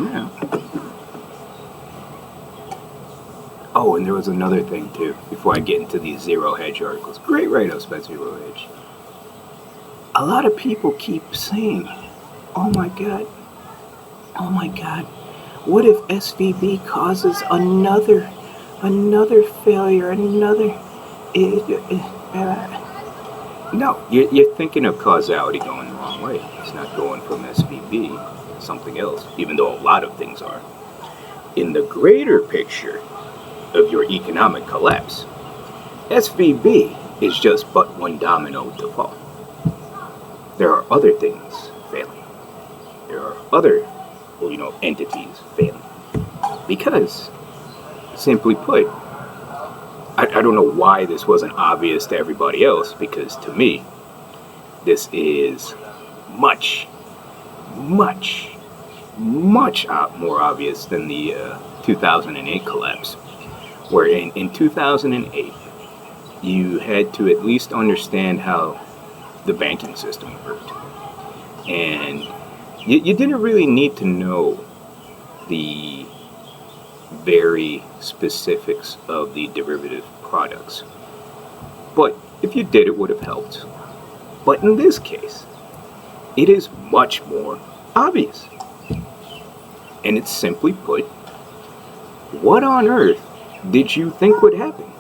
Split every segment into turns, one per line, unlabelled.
Yeah. Oh, and there was another thing too, before I get into these zero hedge articles. Great write-ups about zero hedge. A lot of people keep saying, oh my God, what if SVB causes another failure, no, you're thinking of causality going the wrong way. It's not going from SVB to something else, even though a lot of things are. In the greater picture of your economic collapse, SVB is just but one domino to fall. There are other things failing. There are other, entities failing. Because, simply put, I don't know why this wasn't obvious to everybody else, because to me, this is much more obvious than the 2008 collapse, where in 2008, you had to at least understand how the banking system worked. And you didn't really need to know the very specifics of the derivative products. But if you did, it would have helped. But in this case, it is much more obvious. And it's simply put, what on earth did you think would happen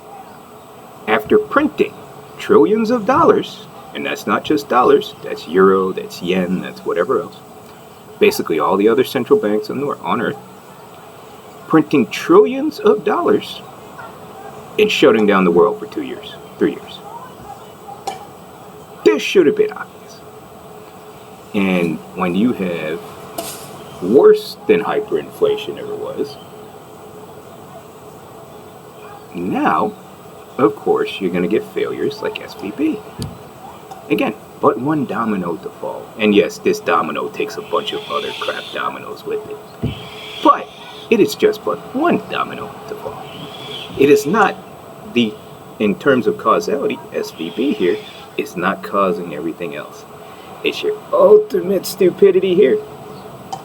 after printing trillions of dollars? And that's not just dollars, that's euro, that's yen, that's whatever else. Basically all the other central banks on earth, printing trillions of dollars and shutting down the world for 2 years, 3 years. This should have been obvious. And when you have worse than hyperinflation ever was, now, of course, you're going to get failures like SVB. Again, but one domino to fall. And yes, this domino takes a bunch of other crap dominoes with it. But it is just but one domino to fall. It is not in terms of causality, SVB here is not causing everything else. It's your ultimate stupidity here.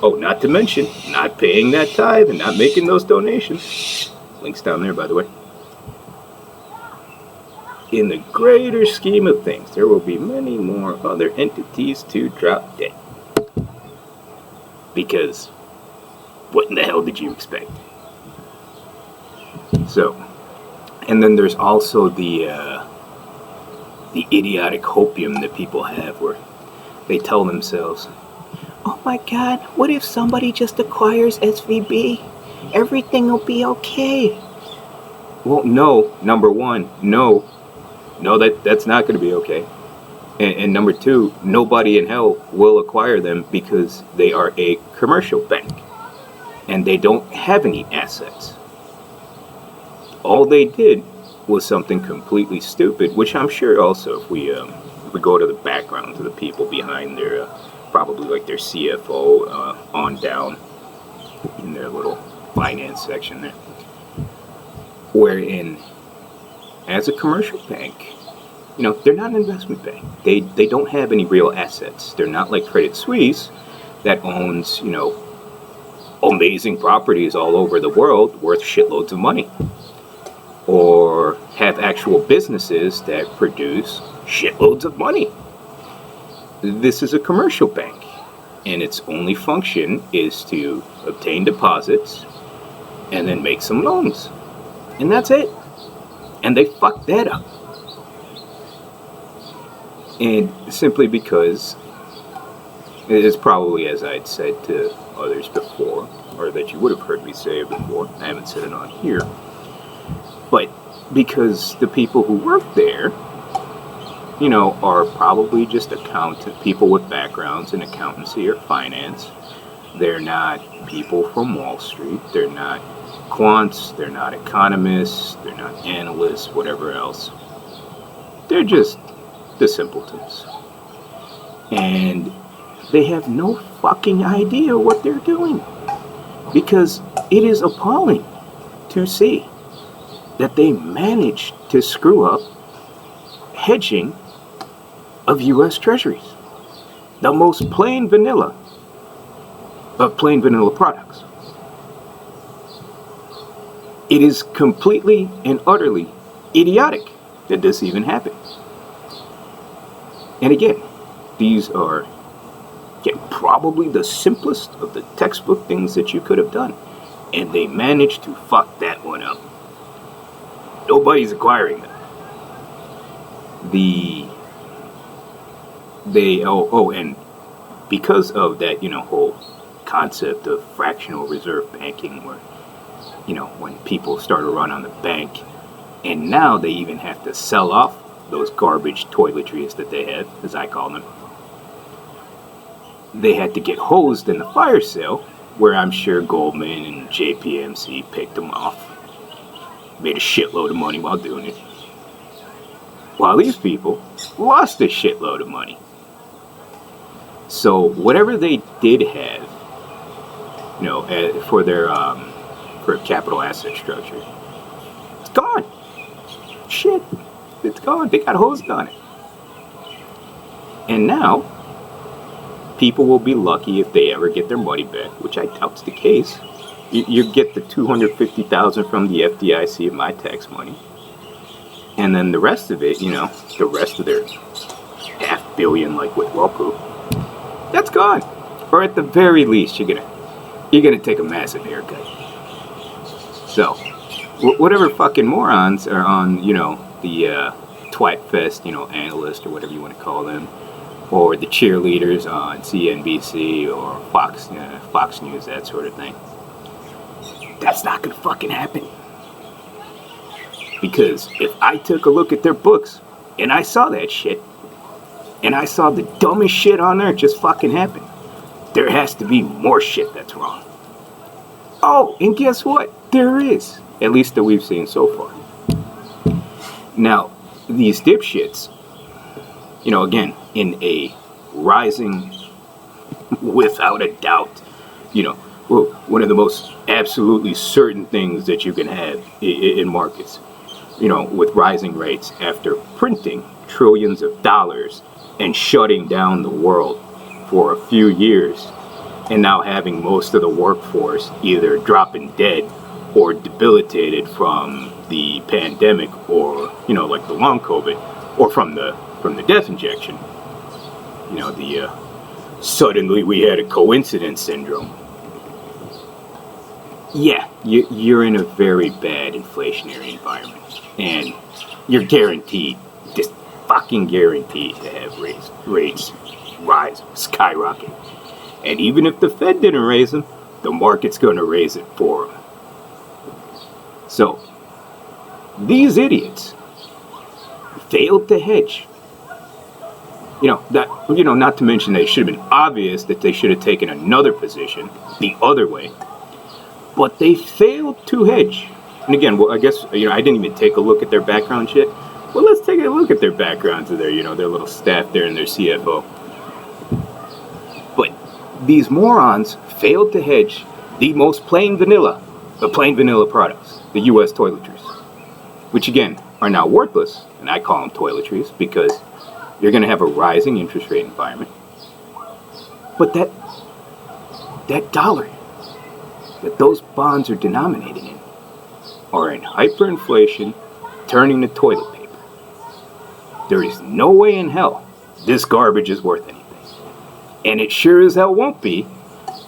Oh, not to mention, not paying that tithe and not making those donations. Links down there, by the way. In the greater scheme of things, there will be many more other entities to drop dead. Because what in the hell did you expect? So, and then there's also the idiotic hopium that people have where they tell themselves, oh my God, what if somebody just acquires SVB? Everything will be okay. Well, no, number one, no, that's not going to be okay. And number two, nobody in hell will acquire them because they are a commercial bank and they don't have any assets. All they did was something completely stupid, which I'm sure also if we go to the background to the people behind their probably like their CFO on down in their little finance section there, wherein as a commercial bank, they're not an investment bank. They don't have any real assets. They're not like Credit Suisse that owns, amazing properties all over the world worth shitloads of money. Or have actual businesses that produce shitloads of money. This is a commercial bank, and its only function is to obtain deposits and then make some loans. And that's it. And they fucked that up. And simply because it is probably, as I'd said to others before, or that you would have heard me say it before, I haven't said it on here, but because the people who work there, are probably just people with backgrounds in accountancy or finance. They're not people from Wall Street. They're not quants. They're not economists. They're not analysts, whatever else. They're just the simpletons. And they have no fucking idea what they're doing. Because it is appalling to see that they managed to screw up hedging of U.S. Treasuries. The most plain vanilla of plain vanilla products. It is completely and utterly idiotic that this even happened. And again, these are probably the simplest of the textbook things that you could have done. And they managed to fuck that one up. Nobody's acquiring them. And because of that, whole concept of fractional reserve banking, where, when people start to run on the bank, and now they even have to sell off those garbage toiletries that they have, as I call them. They had to get hosed in the fire sale, where I'm sure Goldman and JPMC picked them off. Made a shitload of money while doing it. While these people lost a shitload of money. So whatever they did have, for their for capital asset structure, it's gone. Shit, it's gone. They got hosed on it. And now, people will be lucky if they ever get their money back, which I doubt's the case. You get the $250,000 from the FDIC of my tax money, and then the rest of it, the rest of their $500 million, like with Roku, that's gone. Or at the very least, you're gonna take a massive haircut. So, whatever fucking morons are on, the Twat Fest, analyst or whatever you want to call them, or the cheerleaders on CNBC or Fox News, that sort of thing. That's not gonna fucking happen. Because if I took a look at their books and I saw that shit, and I saw the dumbest shit on there just fucking happen, there has to be more shit that's wrong. Oh, and guess what? There is. At least that we've seen so far. Now, these dipshits, again, in a rising, without a doubt, one of the most absolutely certain things that you can have in markets, with rising rates after printing trillions of dollars and shutting down the world for a few years, and now having most of the workforce either dropping dead or debilitated from the pandemic, or like the long COVID, or from the death injection, the suddenly we had a coincidence syndrome. Yeah, you're in a very bad inflationary environment, and you're guaranteed, just fucking guaranteed, to have rates rise, skyrocket. And even if the Fed didn't raise them, the market's going to raise it for them. So, these idiots failed to hedge. Not to mention that it should have been obvious that they should have taken another position the other way. But they failed to hedge. And again, I guess, I didn't even take a look at their background shit. Well, let's take a look at their backgrounds of their little staff there and their CFO. But these morons failed to hedge the most plain vanilla products, the U.S. toiletries, which again are now worthless, and I call them toiletries because you're going to have a rising interest rate environment. But that dollar that those bonds are denominated in are in hyperinflation, turning to toilet paper. There is no way in hell this garbage is worth anything. And it sure as hell won't be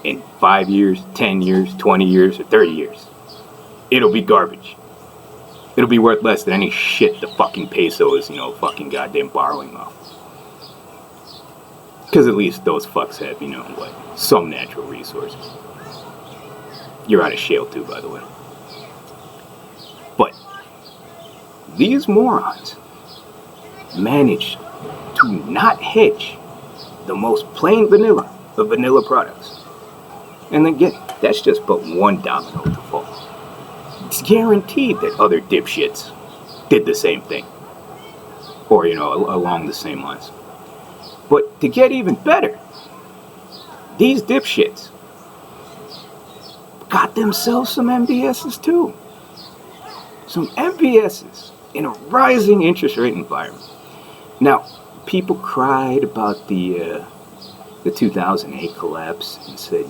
in 5 years, 10 years, 20 years, or 30 years. It'll be garbage. It'll be worth less than any shit the fucking peso is, fucking goddamn borrowing off. Because at least those fucks have, some natural resources. You're out of shale too, by the way. But these morons managed to not hedge the most plain vanilla of vanilla products. And again, that's just but one domino to fall. It's guaranteed that other dipshits did the same thing. Or, along the same lines. But to get even better, these dipshits got themselves some MBSs too. Some MBSs in a rising interest rate environment. Now, people cried about the 2008 collapse and said,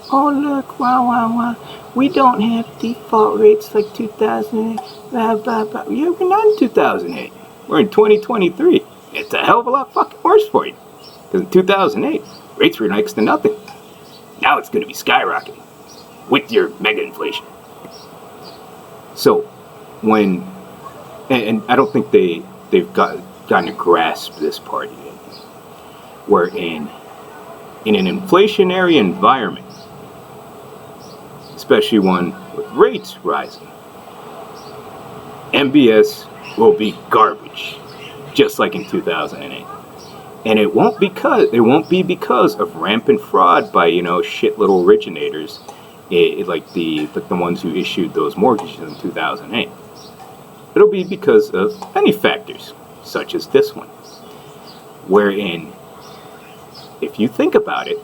Oh look, wow. We don't have default rates like 2008. Blah, blah, blah. Yeah, we're not in 2008. We're in 2023. It's a hell of a lot fucking worse for you. Because in 2008, rates were next to nothing. Now it's going to be skyrocketing with your mega inflation. So, when, and I don't think they've gotten to grasp this part yet, where in an inflationary environment, especially one with rates rising, MBS will be garbage, just like in 2008. And it won't be because of rampant fraud by shit little originators, like the ones who issued those mortgages in 2008. It'll be because of many factors, such as this one, wherein, if you think about it,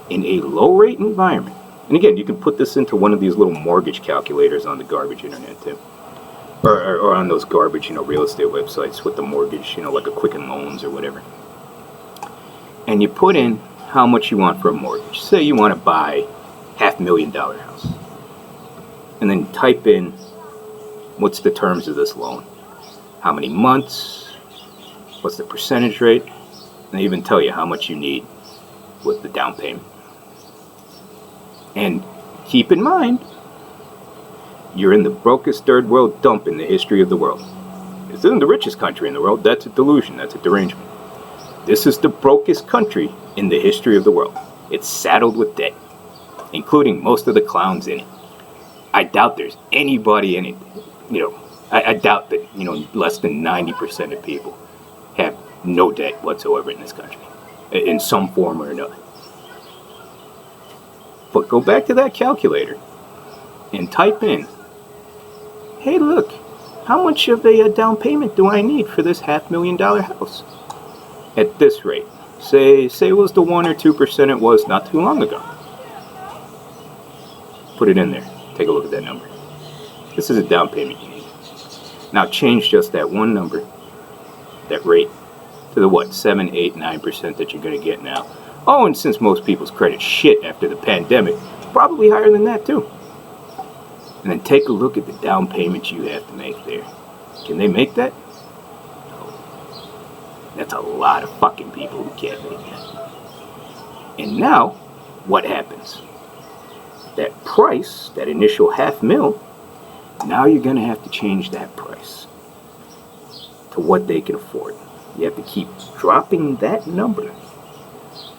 in a low rate environment, and again, you can put this into one of these little mortgage calculators on the garbage internet too. Or on those garbage, real estate websites with the mortgage, like a Quicken Loans or whatever. And you put in how much you want for a mortgage. Say you want to buy $500,000 house. And then type in, what's the terms of this loan? How many months? What's the percentage rate? And they even tell you how much you need with the down payment. And keep in mind, you're in the brokest third world dump in the history of the world. This isn't the richest country in the world. That's a delusion. That's a derangement. This is the brokest country in the history of the world. It's saddled with debt, including most of the clowns in it. I doubt there's anybody in it. I doubt that, less than 90% of people have no debt whatsoever in this country, in some form or another. But go back to that calculator and type in, hey, look, how much of a down payment do I need for this $500,000 house? At this rate, say it was the 1 or 2% it was not too long ago. Put it in there. Take a look at that number. This is a down payment you need. Now change just that one number, that rate, to the 7, 8, 9% that you're going to get now. Oh, and since most people's credit shit after the pandemic, probably higher than that too. And then take a look at the down payments you have to make there. Can they make that? No. That's a lot of fucking people who can't make that. And now, what happens? That price, that initial $500,000, now you're going to have to change that price to what they can afford. You have to keep dropping that number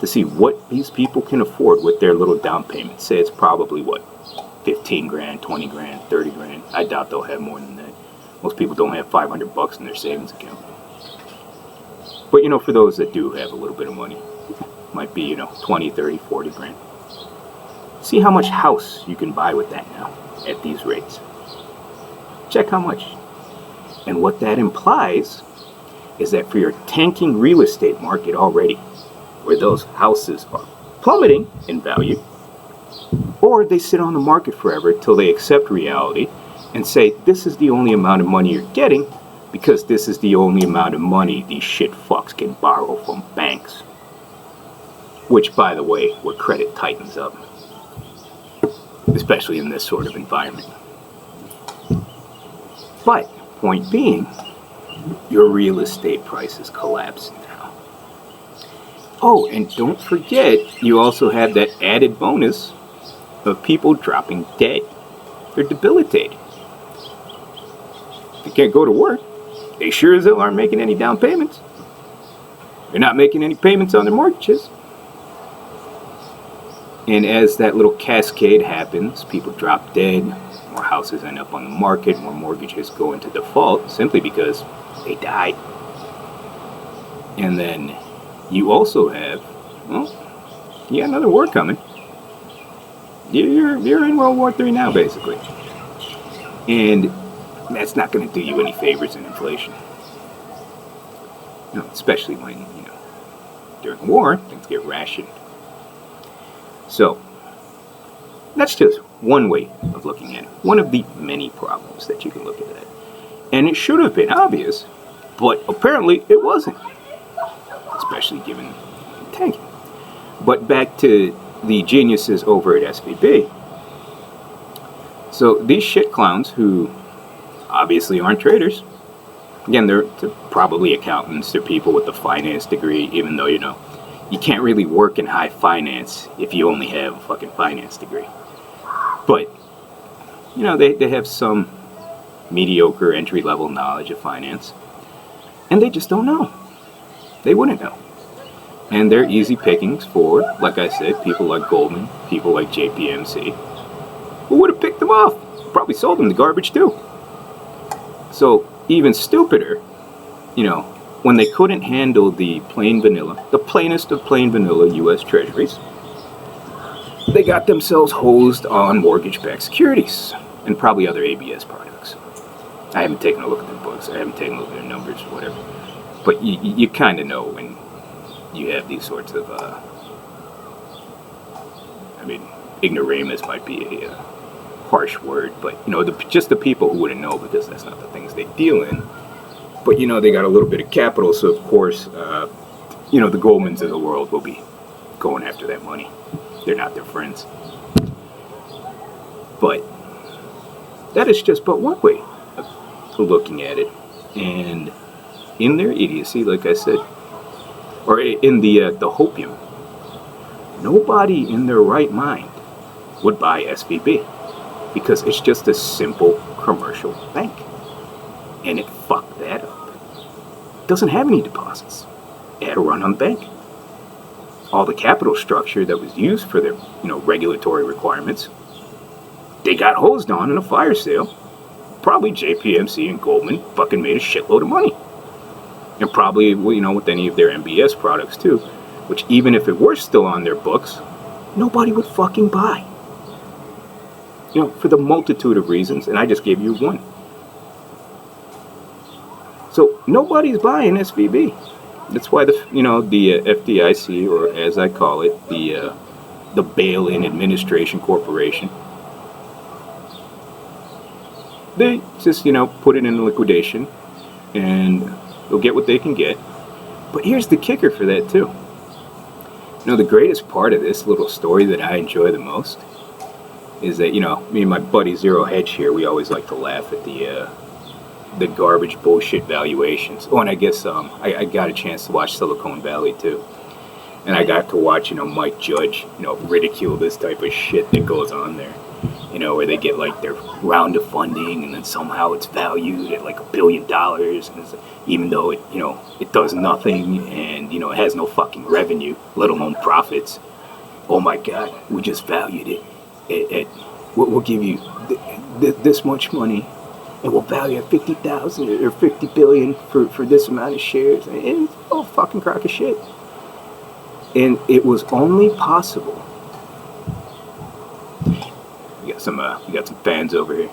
to see what these people can afford with their little down payment. Say it's probably 15 grand, 20 grand, 30 grand. I doubt they'll have more than that. Most people don't have $500 in their savings account. But for those that do have a little bit of money, might be 20, 30, 40 grand. See how much house you can buy with that now at these rates. Check how much. And what that implies is that for your tanking real estate market already, where those houses are plummeting in value, or they sit on the market forever till they accept reality and say, this is the only amount of money you're getting because this is the only amount of money these shit fucks can borrow from banks. Which, by the way, where credit tightens up, especially in this sort of environment. But, point being, your real estate prices collapse now. Oh, and don't forget, you also have that added bonus of people dropping dead. They're debilitated. They can't go to work. They sure as hell aren't making any down payments. They're not making any payments on their mortgages. And as that little cascade happens, people drop dead, more houses end up on the market, more mortgages go into default simply because they died. And then you also have, you got another war coming. You're in World War III now, basically. And that's not going to do you any favors in inflation. Especially when, during war, things get rationed. So, that's just one way of looking at it. One of the many problems that you can look at that. And it should have been obvious, but apparently it wasn't. Especially given tanking. But back to the geniuses over at SVB. So these shit clowns who obviously aren't traders, again, they're probably accountants, they're people with a finance degree, even though, you can't really work in high finance if you only have a fucking finance degree. But, they have some mediocre entry-level knowledge of finance, and they just don't know. They wouldn't know. And they're easy pickings for, like I said, people like Goldman, people like JPMC, who would have picked them off, probably sold them to garbage too. So, even stupider, when they couldn't handle the plainest of plain vanilla U.S. Treasuries, they got themselves hosed on mortgage-backed securities and probably other ABS products. I haven't taken a look at their books. I haven't taken a look at their numbers or whatever. But you kind of know when you have these sorts of, ignoramus might be a harsh word, but, just the people who wouldn't know because that's not the things they deal in. But, they got a little bit of capital, so of course, the Goldmans of the world will be going after that money. They're not their friends. But that is just but one way of looking at it. And in their idiocy, like I said, or in the hopium, nobody in their right mind would buy SVB because it's just a simple commercial bank. And it fucked that up. It doesn't have any deposits. It had a run on the bank. All the capital structure that was used for their, regulatory requirements, they got hosed on in a fire sale. Probably JPMC and Goldman fucking made a shitload of money. And probably, with any of their MBS products too, which even if it were still on their books, nobody would fucking buy. For the multitude of reasons, and I just gave you one. So nobody's buying SVB. That's why the FDIC, or as I call it, the Bail-in Administration Corporation, they just put it in liquidation, and they'll get what they can get. But here's the kicker for that too. The greatest part of this little story that I enjoy the most is that me and my buddy Zero Hedge here, we always like to laugh at the garbage bullshit valuations. Oh, and I guess I got a chance to watch Silicon Valley too, and I got to watch Mike Judge ridicule this type of shit that goes on there. Where they get like their round of funding and then somehow it's valued at like $1 billion, and even though it does nothing and it has no fucking revenue, let alone profits. Oh my God, we just valued it. We'll give you this much money, and we'll value at 50,000 or 50 billion for this amount of shares. And it's all fucking crock of shit. And it was only possible. We got some fans over here.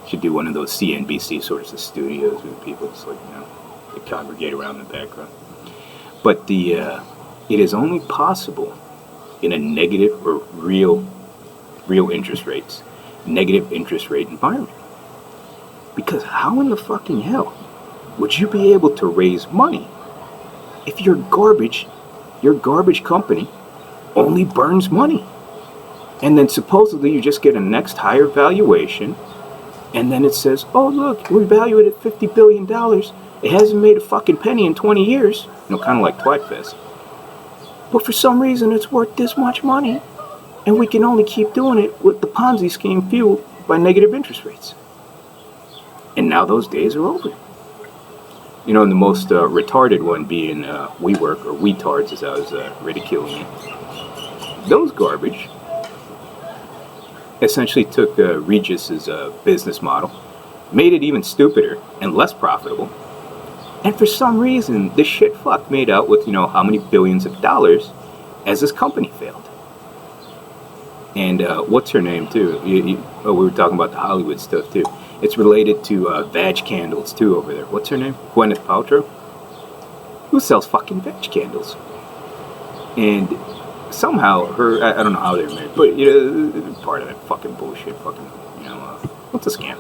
Should do one of those CNBC sorts of studios where people just they congregate around the background. But it is only possible in a negative or real interest rates, negative interest rate environment. Because how in the fucking hell would you be able to raise money if your garbage company only burns money? And then supposedly you just get a next higher valuation, and then it says, oh look, we value it at $50 billion. It hasn't made a fucking penny in 20 years. Kind of like Twat Fest. But for some reason it's worth this much money, and we can only keep doing it with the Ponzi scheme fueled by negative interest rates. And now those days are over. And the most retarded one being WeWork, or Wetards as I was ridiculing it. Those garbage essentially took Regis's business model, made it even stupider and less profitable, and for some reason this shit fuck made out with how many billions of dollars as this company failed. And what's her name too? We were talking about the Hollywood stuff too. It's related to vag candles too over there. What's her name? Gwyneth Paltrow? Who sells fucking vag candles? And somehow I don't know how they're married, but part of that fucking bullshit, what's a scam?